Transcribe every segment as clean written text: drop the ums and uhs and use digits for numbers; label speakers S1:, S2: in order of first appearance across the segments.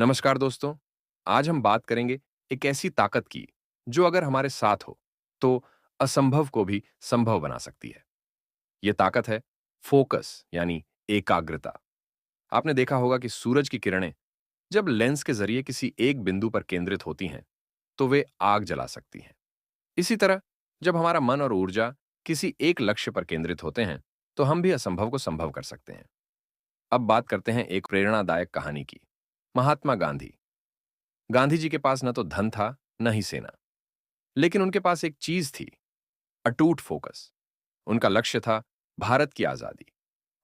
S1: नमस्कार दोस्तों। आज हम बात करेंगे एक ऐसी ताकत की जो अगर हमारे साथ हो तो असंभव को भी संभव बना सकती है। यह ताकत है फोकस यानी एकाग्रता। आपने देखा होगा कि सूरज की किरणें जब लेंस के जरिए किसी एक बिंदु पर केंद्रित होती हैं तो वे आग जला सकती हैं। इसी तरह जब हमारा मन और ऊर्जा किसी एक लक्ष्य पर केंद्रित होते हैं तो हम भी असंभव को संभव कर सकते हैं। अब बात करते हैं एक प्रेरणादायक कहानी की। महात्मा गांधी। गांधी जी के पास न तो धन था न ही सेना, लेकिन उनके पास एक चीज थी, अटूट फोकस। उनका लक्ष्य था भारत की आजादी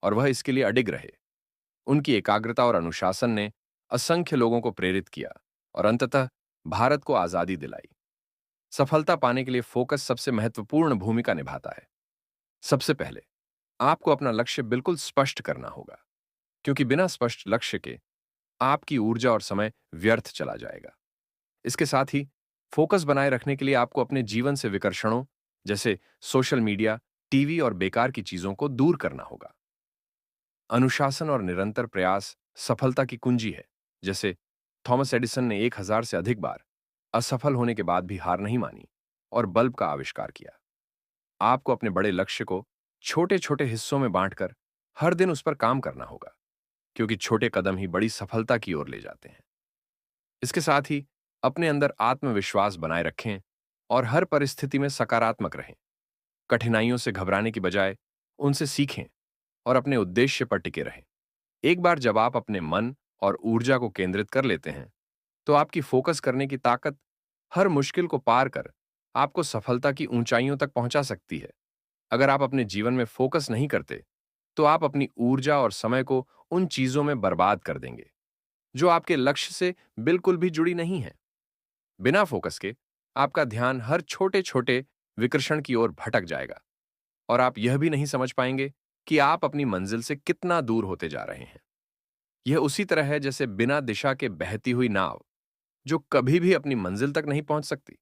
S1: और वह इसके लिए अडिग रहे। उनकी एकाग्रता और अनुशासन ने असंख्य लोगों को प्रेरित किया और अंततः भारत को आजादी दिलाई। सफलता पाने के लिए फोकस सबसे महत्वपूर्ण भूमिका निभाता है। सबसे पहले आपको अपना लक्ष्य बिल्कुल स्पष्ट करना होगा, क्योंकि बिना स्पष्ट लक्ष्य के आपकी ऊर्जा और समय व्यर्थ चला जाएगा। इसके साथ ही फोकस बनाए रखने के लिए आपको अपने जीवन से विकर्षणों जैसे सोशल मीडिया, टीवी और बेकार की चीजों को दूर करना होगा। अनुशासन और निरंतर प्रयास सफलता की कुंजी है। जैसे थॉमस एडिसन ने 1000 से अधिक बार असफल होने के बाद भी हार नहीं मानी और बल्ब का आविष्कार किया। आपको अपने बड़े लक्ष्य को छोटे छोटे हिस्सों में बांटकर हर दिन उस पर काम करना होगा, क्योंकि छोटे कदम ही बड़ी सफलता की ओर ले जाते हैं। इसके साथ ही अपने अंदर आत्मविश्वास बनाए रखें और हर परिस्थिति में सकारात्मक रहें। कठिनाइयों से घबराने की बजाय उनसे सीखें और अपने उद्देश्य पर टिके रहें। एक बार जब आप अपने मन और ऊर्जा को केंद्रित कर लेते हैं, तो आपकी फोकस करने की ताकत हर मुश्किल को पार कर आपको सफलता की ऊंचाइयों तक पहुंचा सकती है। अगर आप अपने जीवन में फोकस नहीं करते, तो आप अपनी ऊर्जा और समय को उन चीजों में बर्बाद कर देंगे जो आपके लक्ष्य से बिल्कुल भी जुड़ी नहीं है। बिना फोकस के आपका ध्यान हर छोटे छोटे विकर्षण की ओर भटक जाएगा और आप यह भी नहीं समझ पाएंगे कि आप अपनी मंजिल से कितना दूर होते जा रहे हैं। यह उसी तरह है जैसे बिना दिशा के बहती हुई नाव जो कभी भी अपनी मंजिल तक नहीं पहुंच सकती।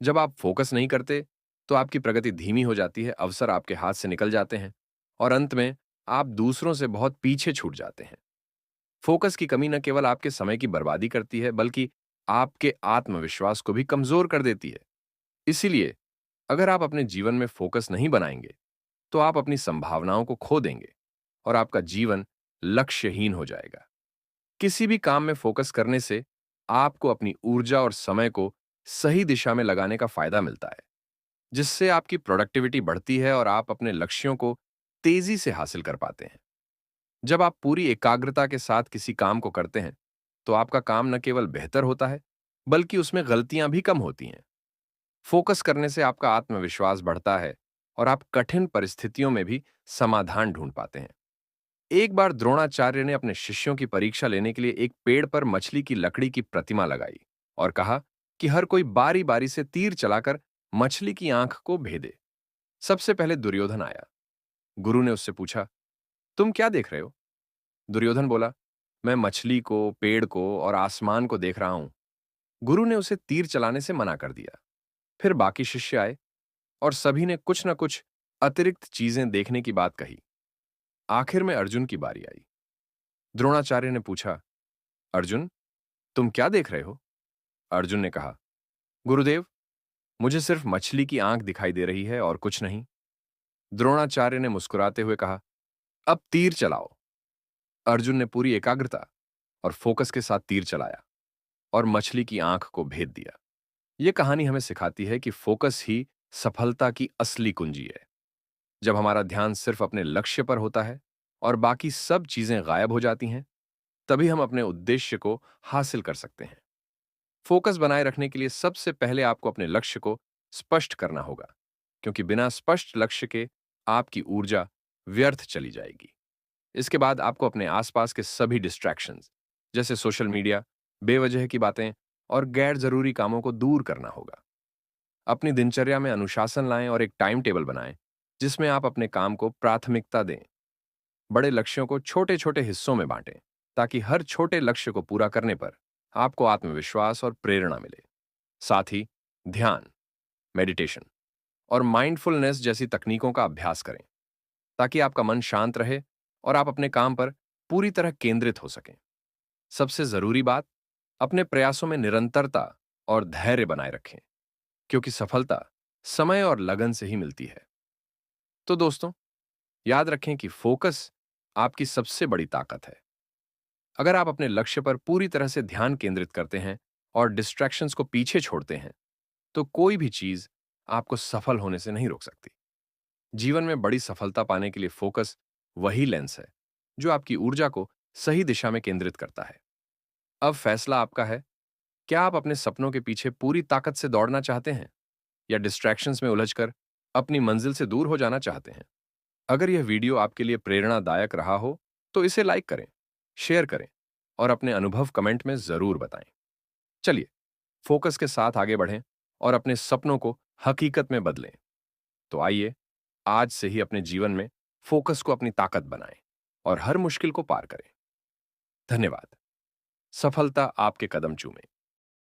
S1: जब आप फोकस नहीं करते तो आपकी प्रगति धीमी हो जाती है, अवसर आपके हाथ से निकल जाते हैं और अंत में आप दूसरों से बहुत पीछे छूट जाते हैं। फोकस की कमी न केवल आपके समय की बर्बादी करती है, बल्कि आपके आत्मविश्वास को भी कमजोर कर देती है। इसीलिए अगर आप अपने जीवन में फोकस नहीं बनाएंगे, तो आप अपनी संभावनाओं को खो देंगे और आपका जीवन लक्ष्यहीन हो जाएगा। किसी भी काम में फोकस करने से आपको अपनी ऊर्जा और समय को सही दिशा में लगाने का फायदा मिलता है, जिससे आपकी प्रोडक्टिविटी बढ़ती है और आप अपने लक्ष्यों को तेजी से हासिल कर पाते हैं। जब आप पूरी एकाग्रता के साथ किसी काम को करते हैं, तो आपका काम न केवल बेहतर होता है, बल्कि उसमें गलतियां भी कम होती हैं। फोकस करने से आपका आत्मविश्वास बढ़ता है और आप कठिन परिस्थितियों में भी समाधान ढूंढ पाते हैं। एक बार द्रोणाचार्य ने अपने शिष्यों की परीक्षा लेने के लिए एक पेड़ पर मछली की लकड़ी की प्रतिमा लगाई और कहा कि हर कोई बारी बारी से तीर चलाकर मछली की आंख को भेदे। सबसे पहले दुर्योधन आया। गुरु ने उससे पूछा, तुम क्या देख रहे हो? दुर्योधन बोला, मैं मछली को, पेड़ को और आसमान को देख रहा हूं। गुरु ने उसे तीर चलाने से मना कर दिया। फिर बाकी शिष्य आए और सभी ने कुछ न कुछ अतिरिक्त चीजें देखने की बात कही। आखिर में अर्जुन की बारी आई। द्रोणाचार्य ने पूछा, अर्जुन, तुम क्या देख रहे हो? अर्जुन ने कहा, गुरुदेव, मुझे सिर्फ मछली की आंख दिखाई दे रही है और कुछ नहीं। द्रोणाचार्य ने मुस्कुराते हुए कहा, अब तीर चलाओ। अर्जुन ने पूरी एकाग्रता और फोकस के साथ तीर चलाया और मछली की आंख को भेद दिया। यह कहानी हमें सिखाती है कि फोकस ही सफलता की असली कुंजी है। जब हमारा ध्यान सिर्फ अपने लक्ष्य पर होता है और बाकी सब चीजें गायब हो जाती हैं, तभी हम अपने उद्देश्य को हासिल कर सकते हैं। फोकस बनाए रखने के लिए सबसे पहले आपको अपने लक्ष्य को स्पष्ट करना होगा, क्योंकि बिना स्पष्ट लक्ष्य के आपकी ऊर्जा व्यर्थ चली जाएगी। इसके बाद आपको अपने आसपास के सभी डिस्ट्रैक्शंस जैसे सोशल मीडिया, बेवजह की बातें और गैर जरूरी कामों को दूर करना होगा। अपनी दिनचर्या में अनुशासन लाएं और एक टाइम टेबल बनाएं जिसमें आप अपने काम को प्राथमिकता दें। बड़े लक्ष्यों को छोटे छोटे हिस्सों में बांटें ताकि हर छोटे लक्ष्य को पूरा करने पर आपको आत्मविश्वास और प्रेरणा मिले। साथ ही ध्यान, मेडिटेशन और माइंडफुलनेस जैसी तकनीकों का अभ्यास करें ताकि आपका मन शांत रहे और आप अपने काम पर पूरी तरह केंद्रित हो सकें। सबसे जरूरी बात, अपने प्रयासों में निरंतरता और धैर्य बनाए रखें, क्योंकि सफलता समय और लगन से ही मिलती है। तो दोस्तों, याद रखें कि फोकस आपकी सबसे बड़ी ताकत है। अगर आप अपने लक्ष्य पर पूरी तरह से ध्यान केंद्रित करते हैं और डिस्ट्रैक्शंस को पीछे छोड़ते हैं, तो कोई भी चीज आपको सफल होने से नहीं रोक सकती। जीवन में बड़ी सफलता पाने के लिए फोकस वही लेंस है जो आपकी ऊर्जा को सही दिशा में केंद्रित करता है। अब फैसला आपका है, क्या आप अपने सपनों के पीछे पूरी ताकत से दौड़ना चाहते हैं या डिस्ट्रैक्शंस में उलझकर अपनी मंजिल से दूर हो जाना चाहते हैं। अगर यह वीडियो आपके लिए प्रेरणादायक रहा हो, तो इसे लाइक करें, शेयर करें और अपने अनुभव कमेंट में जरूर बताएं। चलिए, फोकस के साथ आगे बढ़ें और अपने सपनों को हकीकत में बदलें। तो आइए, आज से ही अपने जीवन में फोकस को अपनी ताकत बनाएं और हर मुश्किल को पार करें। धन्यवाद। सफलता आपके कदम चूमे।